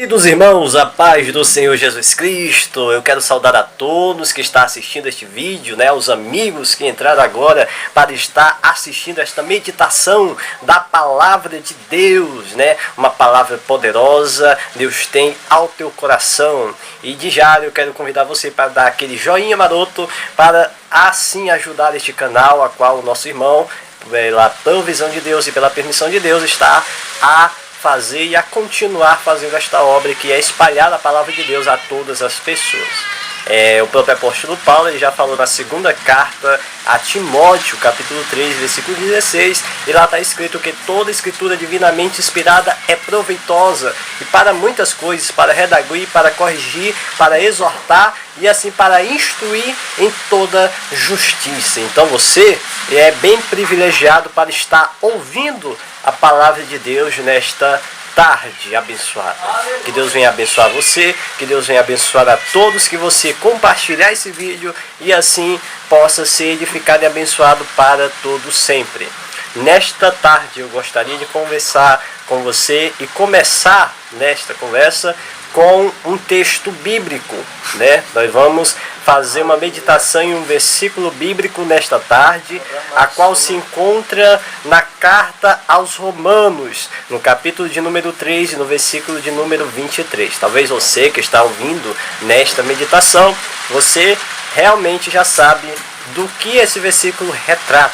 Queridos irmãos, a paz do Senhor Jesus Cristo, eu quero saudar a todos que estão assistindo este vídeo, os amigos que entraram agora para estar assistindo esta meditação da Palavra de Deus, uma palavra poderosa, Deus tem ao teu coração. E de já eu quero convidar você para dar aquele joinha maroto, para assim ajudar este canal, a qual o nosso irmão, pela provisão de Deus e pela permissão de Deus, está a fazer e a continuar fazendo esta obra, que é espalhar a palavra de Deus a todas as pessoas. O próprio apóstolo Paulo, ele já falou na segunda carta a Timóteo, capítulo 3, versículo 16, e lá está escrito que toda escritura divinamente inspirada é proveitosa, e para muitas coisas, para redarguir, para corrigir, para exortar, e assim para instruir em toda justiça. Então você é bem privilegiado para estar ouvindo a palavra de Deus nesta tarde abençoada. Que Deus venha abençoar você, que Deus venha abençoar a todos, que você compartilhar esse vídeo e assim possa ser edificado e abençoado para todos sempre. Nesta tarde eu gostaria de conversar com você e começar nesta conversa com um texto bíblico, Nós vamos fazer uma meditação em um versículo bíblico nesta tarde, a qual se encontra na carta aos Romanos, no capítulo de número 3 e no versículo de número 23. Talvez você que está ouvindo nesta meditação, você realmente já sabe do que esse versículo retrata,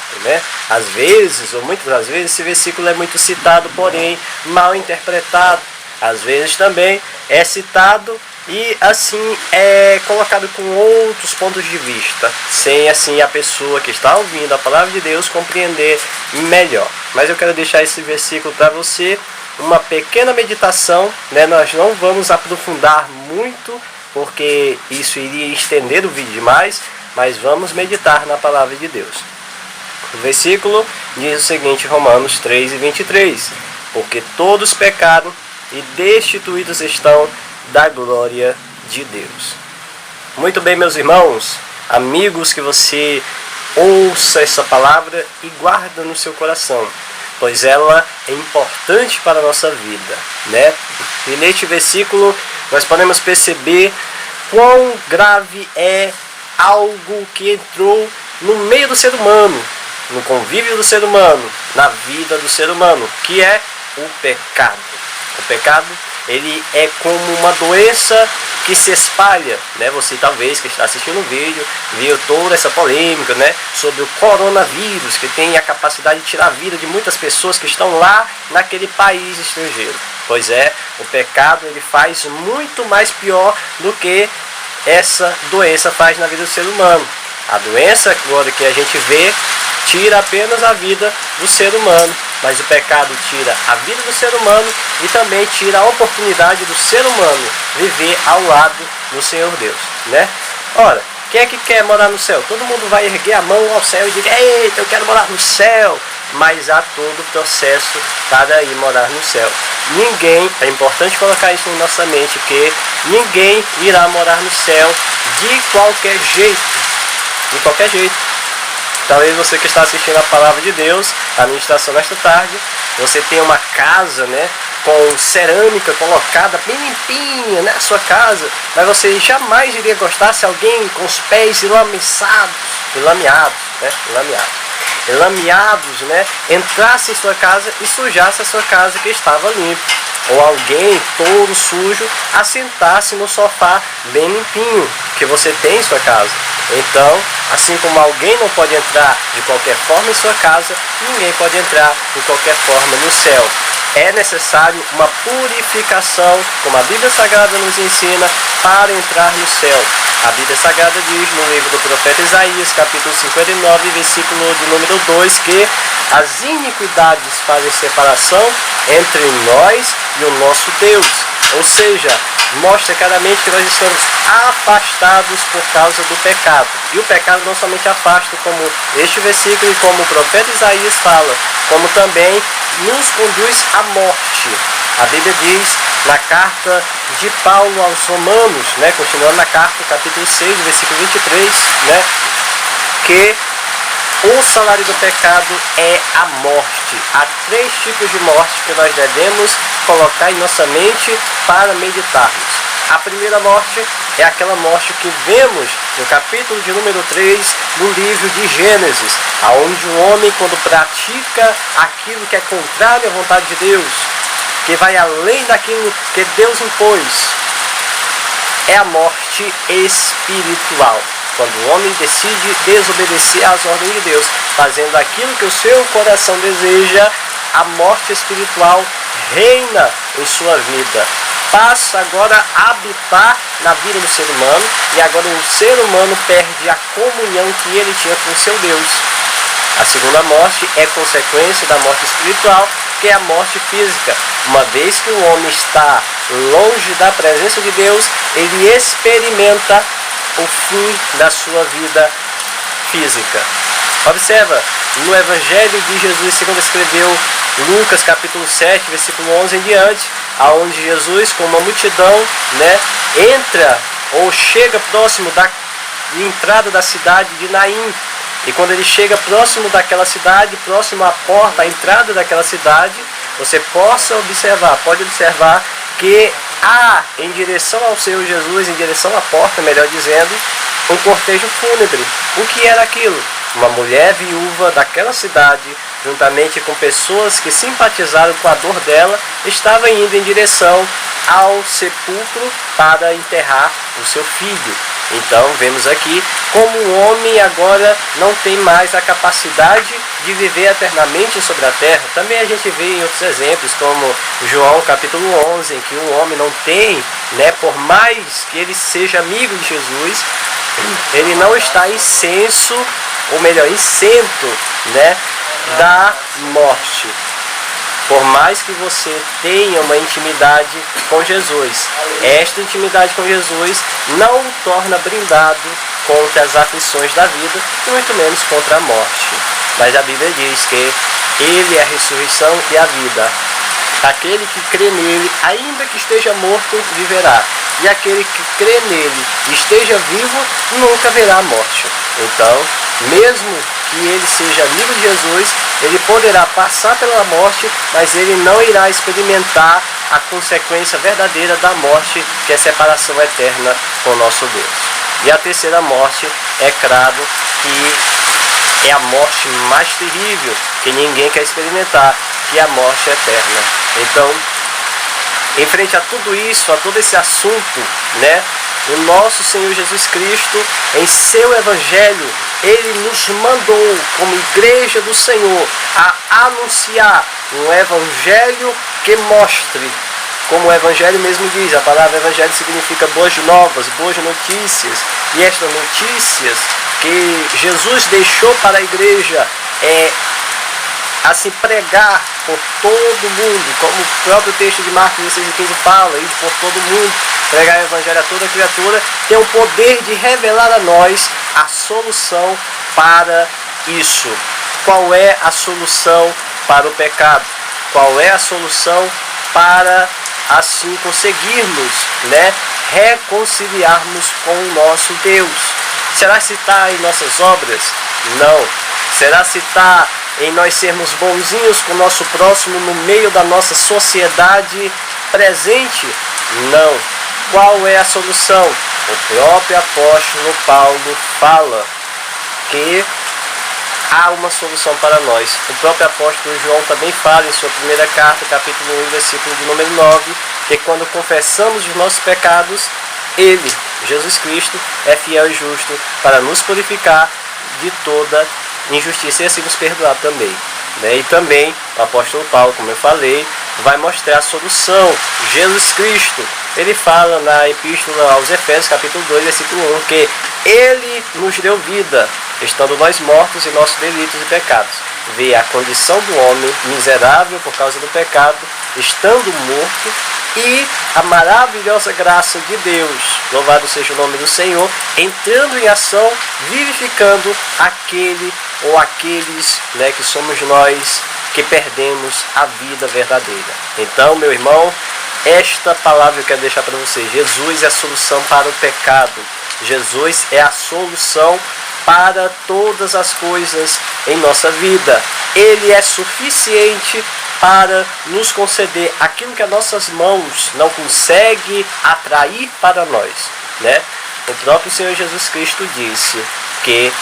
Às vezes, ou muitas das vezes, esse versículo é muito citado, porém mal interpretado. Às vezes também é citado e assim é colocado com outros pontos de vista, sem assim a pessoa que está ouvindo a palavra de Deus compreender melhor. Mas eu quero deixar esse versículo para você, uma pequena meditação, Nós não vamos aprofundar muito, porque isso iria estender o vídeo demais, mas vamos meditar na palavra de Deus. O versículo diz o seguinte, Romanos 3 e 23, porque todos pecaram e destituídos estão da glória de Deus. Muito bem, meus irmãos, amigos, que você ouça essa palavra e guarda no seu coração, pois ela é importante para a nossa vida, E neste versículo nós podemos perceber quão grave é algo que entrou no meio do ser humano, no convívio do ser humano, na vida do ser humano, que é o pecado. O pecado, ele é como uma doença que se espalha, Você talvez que está assistindo o vídeo viu toda essa polêmica, sobre o coronavírus, que tem a capacidade de tirar a vida de muitas pessoas que estão lá naquele país estrangeiro. Pois é, o pecado, ele faz muito mais pior do que essa doença faz na vida do ser humano. A doença, agora que a gente vê, tira apenas a vida do ser humano, mas o pecado tira a vida do ser humano e também tira a oportunidade do ser humano viver ao lado do Senhor Deus, Ora, quem é que quer morar no céu? Todo mundo vai erguer a mão ao céu e dizer, eita, eu quero morar no céu, mas há todo o processo para ir morar no céu. Ninguém, é importante colocar isso em nossa mente, que ninguém irá morar no céu de qualquer jeito, Talvez você que está assistindo a palavra de Deus, a ministração nesta tarde, você tem uma casa, com cerâmica colocada bem limpinha, na sua casa, mas você jamais iria gostar se alguém com os pés lameados, entrasse em sua casa e sujasse a sua casa que estava limpa. Ou alguém todo sujo assentasse no sofá bem limpinho que você tem em sua casa. Então, assim como alguém não pode entrar de qualquer forma em sua casa, ninguém pode entrar de qualquer forma no céu. É necessário uma purificação, como a Bíblia Sagrada nos ensina, para entrar no céu. A Bíblia Sagrada diz no livro do profeta Isaías, capítulo 59, versículo de número 2, que as iniquidades fazem separação entre nós e o nosso Deus. Ou seja, mostra claramente que nós estamos afastados por causa do pecado. E o pecado não somente afasta, como este versículo e como o profeta Isaías fala, como também nos conduz à morte. A Bíblia diz na carta de Paulo aos Romanos, continuando na carta, capítulo 6, versículo 23, que O salário do pecado é a morte. Há 3 tipos de morte que nós devemos colocar em nossa mente para meditarmos. A primeira morte é aquela morte que vemos no capítulo de número 3 do livro de Gênesis, onde o homem, quando pratica aquilo que é contrário à vontade de Deus, que vai além daquilo que Deus impôs, é a morte espiritual. Quando o homem decide desobedecer às ordens de Deus, fazendo aquilo que o seu coração deseja, a morte espiritual reina em sua vida. Passa agora a habitar na vida do ser humano, e agora o ser humano perde a comunhão que ele tinha com o seu Deus. A segunda morte é consequência da morte espiritual, que é a morte física. Uma vez que o homem está longe da presença de Deus, ele experimenta o fim da sua vida física. Observa, no Evangelho de Jesus, segundo escreveu Lucas capítulo 7, versículo 11 em diante, aonde Jesus, com uma multidão, entra ou chega próximo da entrada da cidade de Naim. E quando ele chega próximo daquela cidade, próximo à porta, à entrada daquela cidade, você pode observar que há, em direção ao Senhor Jesus, em direção à porta, melhor dizendo, um cortejo fúnebre. O que era aquilo? Uma mulher viúva daquela cidade, juntamente com pessoas que simpatizaram com a dor dela, estava indo em direção ao sepulcro para enterrar o seu filho. Então vemos aqui como o homem agora não tem mais a capacidade de viver eternamente sobre a terra. Também a gente vê em outros exemplos, como João capítulo 11, em que o homem não tem, por mais que ele seja amigo de Jesus, ele não está isento da morte. Por mais que você tenha uma intimidade com Jesus, esta intimidade com Jesus não o torna brindado contra as aflições da vida, e muito menos contra a morte. Mas a Bíblia diz que Ele é a ressurreição e a vida. Aquele que crê nele, ainda que esteja morto, viverá. E aquele que crê nele e esteja vivo, nunca verá a morte. Então, mesmo que ele seja amigo de Jesus, ele poderá passar pela morte, mas ele não irá experimentar a consequência verdadeira da morte, que é a separação eterna com o nosso Deus. E a terceira morte, é claro que é a morte mais terrível, que ninguém quer experimentar, que é a morte eterna. Então, em frente a tudo isso, a todo esse assunto, o nosso Senhor Jesus Cristo, em seu Evangelho, Ele nos mandou, como igreja do Senhor, a anunciar um Evangelho que mostre, como o Evangelho mesmo diz, a palavra Evangelho significa boas novas, boas notícias, e estas notícias que Jesus deixou para a igreja assim pregar por todo mundo, como o próprio texto de Marcos 16:15 fala, ir por todo mundo, pregar o Evangelho a toda criatura, tem o poder de revelar a nós a solução para isso. Qual é a solução para o pecado? Qual é a solução para assim conseguirmos, reconciliarmos com o nosso Deus? Será se está em nossas obras? Não. Será se está em nós sermos bonzinhos com o nosso próximo no meio da nossa sociedade presente? Não. Qual é a solução? O próprio apóstolo Paulo fala que há uma solução para nós. O próprio apóstolo João também fala em sua primeira carta, capítulo 1, versículo de número 9, que quando confessamos os nossos pecados, Ele, Jesus Cristo, é fiel e justo para nos purificar de toda injustiça e assim nos perdoar também. E também o apóstolo Paulo, como eu falei, vai mostrar a solução. Jesus Cristo, ele fala na epístola aos Efésios, capítulo 2, versículo 1, que Ele nos deu vida, estando nós mortos em nossos delitos e pecados. Vê a condição do homem miserável por causa do pecado, estando morto, e a maravilhosa graça de Deus, louvado seja o nome do Senhor, entrando em ação, vivificando aquele ou aqueles que somos nós, que perdemos a vida verdadeira. Então, meu irmão, esta palavra eu quero deixar para você. Jesus é a solução para o pecado. Jesus é a solução para todas as coisas em nossa vida. Ele é suficiente para nos conceder aquilo que as nossas mãos não conseguem atrair para nós, né? O próprio Senhor Jesus Cristo disse que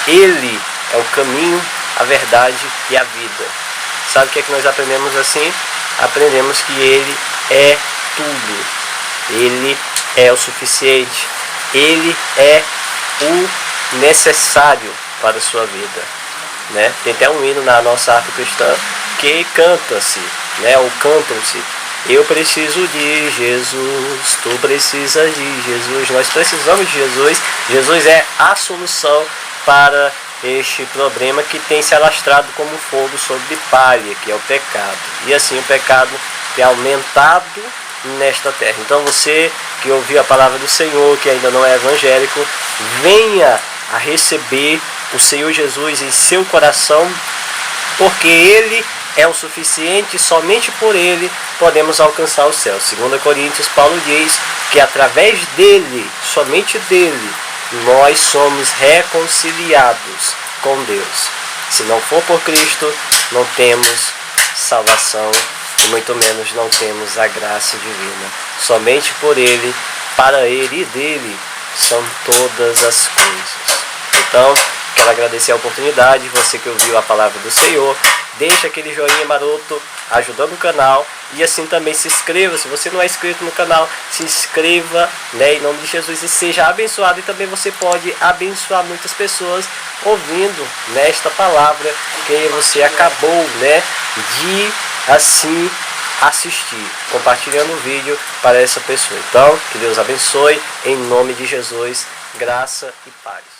Ele é o caminho, a verdade e a vida. Sabe o que é que nós aprendemos assim? Aprendemos que Ele é tudo. Ele é o suficiente. Ele é o necessário para a sua vida, né? Tem até um hino na nossa arte cristã que canta-se, né? Ou cantam-se: eu preciso de Jesus, tu precisas de Jesus, nós precisamos de Jesus. Jesus é a solução para este problema que tem se alastrado como fogo sobre palha, que é o pecado. E assim o pecado tem aumentado nesta terra. Então você que ouviu a palavra do Senhor, que ainda não é evangélico, venha a receber o Senhor Jesus em seu coração, porque Ele é o suficiente e somente por Ele podemos alcançar o céu. 2 Coríntios, Paulo diz que através dele, somente dele, nós somos reconciliados com Deus. Se não for por Cristo, não temos salvação e muito menos não temos a graça divina. Somente por Ele, para Ele e dele são todas as coisas. Então, quero agradecer a oportunidade, você que ouviu a palavra do Senhor. Deixa aquele joinha maroto ajudando o canal e assim também se inscreva. Se você não é inscrito no canal, se inscreva, né, em nome de Jesus, e seja abençoado. E também você pode abençoar muitas pessoas ouvindo nesta palavra que você acabou, né, de assim assistir, compartilhando o vídeo para essa pessoa. Então, que Deus abençoe, em nome de Jesus, graça e paz.